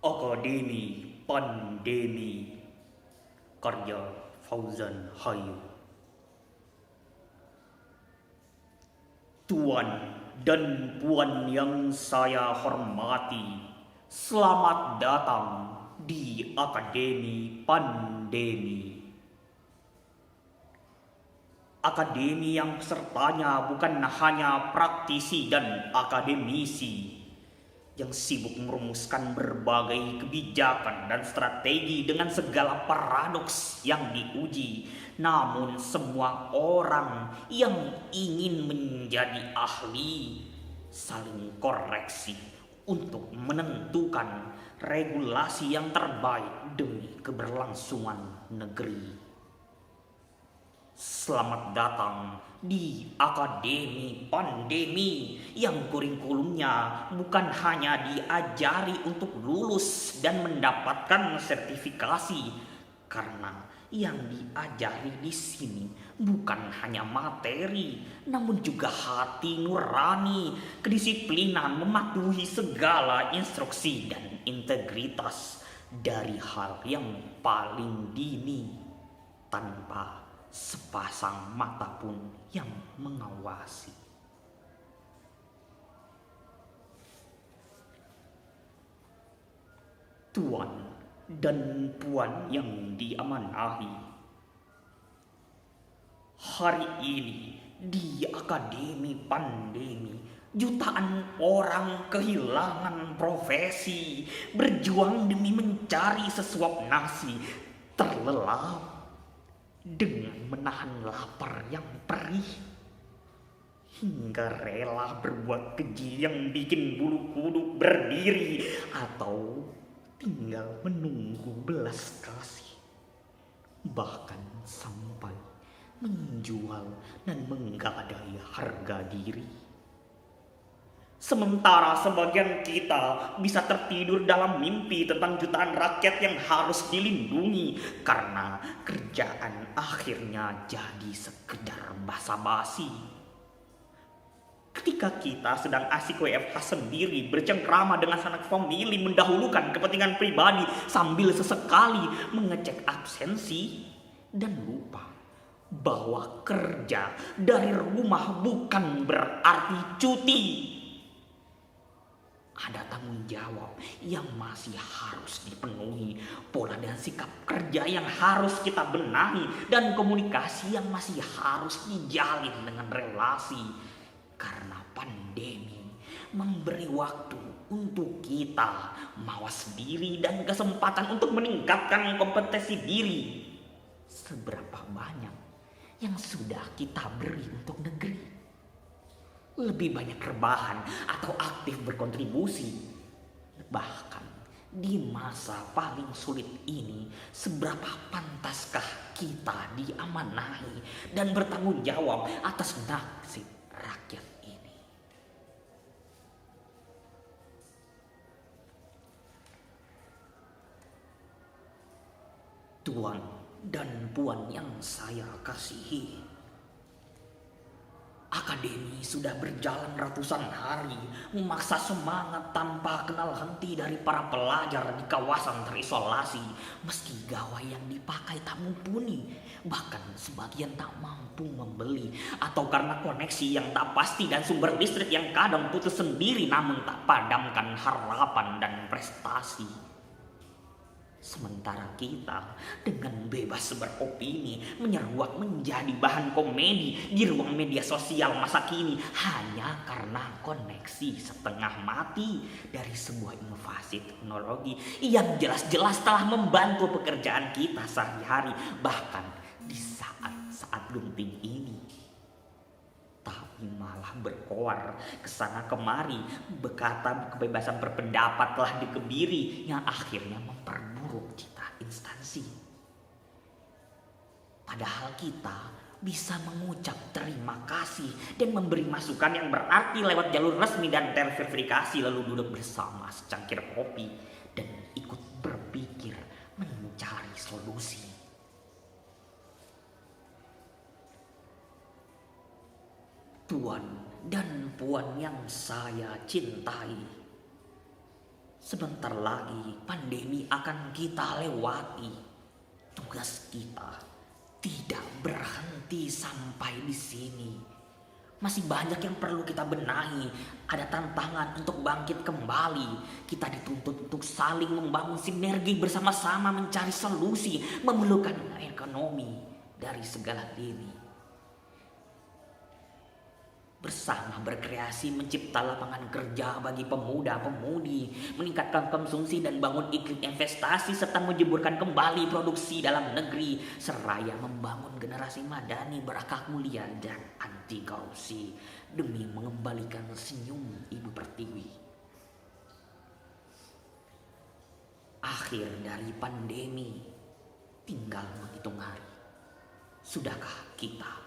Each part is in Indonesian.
Akademi Pandemi karya Fauzan Hayu. Tuan dan puan yang saya hormati, selamat datang di Akademi Pandemi. Akademi yang pesertanya bukan hanya praktisi dan akademisi yang sibuk merumuskan berbagai kebijakan dan strategi dengan segala paradoks yang diuji, namun semua orang yang ingin menjadi ahli saling koreksi untuk menentukan regulasi yang terbaik demi keberlangsungan negeri. Selamat datang di Akademi Pandemi yang kurikulumnya bukan hanya diajari untuk lulus dan mendapatkan sertifikasi, karena yang diajari di sini bukan hanya materi, namun juga hati nurani, kedisiplinan, mematuhi segala instruksi dan integritas dari hal yang paling dini tanpa sepasang mata pun yang mengawasi. Tuan dan puan yang diamanahi, hari ini di Akademi Pandemi jutaan orang kehilangan profesi, berjuang demi mencari sesuap nasi, terlelap dengan menahan lapar yang perih, hingga rela berbuat keji yang bikin bulu kuduk berdiri, atau tinggal menunggu belas kasih, bahkan sampai menjual dan menggadai harga diri. Sementara sebagian kita bisa tertidur dalam mimpi tentang jutaan rakyat yang harus dilindungi karena kerjaan akhirnya jadi sekedar basa-basi. Ketika kita sedang asik WFH sendiri, bercengkrama dengan sanak famili, mendahulukan kepentingan pribadi sambil sesekali mengecek absensi dan lupa bahwa kerja dari rumah bukan berarti cuti. Ada tanggung jawab yang masih harus dipenuhi, pola dan sikap kerja yang harus kita benahi, dan komunikasi yang masih harus dijalin dengan relasi. Karena pandemi memberi waktu untuk kita mawas diri dan kesempatan untuk meningkatkan kompetensi diri. Seberapa banyak yang sudah kita beri untuk negeri? Lebih banyak rebahan atau aktif berkontribusi? Bahkan di masa paling sulit ini, seberapa pantaskah kita diamanahi dan bertanggung jawab atas nasib rakyat ini? Tuan dan puan yang saya kasihi, Akademi sudah berjalan ratusan hari, memaksa semangat tanpa kenal henti dari para pelajar di kawasan terisolasi. Meski gawai yang dipakai tak mumpuni, bahkan sebagian tak mampu membeli, atau karena koneksi yang tak pasti dan sumber listrik yang kadang putus sendiri namun tak padamkan harapan dan prestasi. Sementara kita dengan bebas beropini, menyeruak menjadi bahan komedi di ruang media sosial masa kini hanya karena koneksi setengah mati dari sebuah inovasi teknologi yang jelas-jelas telah membantu pekerjaan kita sehari-hari, bahkan di saat-saat genting ini. Tapi malah berkoar kesana kemari, berkata kebebasan berpendapat telah dikebiri, yang akhirnya memperburuk citra instansi. Padahal kita bisa mengucap terima kasih dan memberi masukan yang berarti lewat jalur resmi dan terverifikasi, lalu duduk bersama secangkir kopi dan ikut berpikir mencari solusi. Tuan dan puan yang saya cintai, Sebentar lagi pandemi akan kita lewati. Tugas kita tidak berhenti sampai di sini. Masih banyak yang perlu kita benahi. Ada tantangan untuk bangkit kembali. Kita dituntut untuk saling membangun sinergi bersama-sama mencari solusi, memulihkan ekonomi dari segala lini. Bersama berkreasi mencipta lapangan kerja bagi pemuda-pemudi, meningkatkan konsumsi dan bangun iklim investasi serta menjeburkan kembali produksi dalam negeri, seraya membangun generasi madani berakhlak mulia dan anti korupsi demi mengembalikan senyum Ibu Pertiwi. Akhir dari pandemi tinggal menghitung hari. Sudahkah kita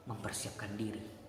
mempersiapkan diri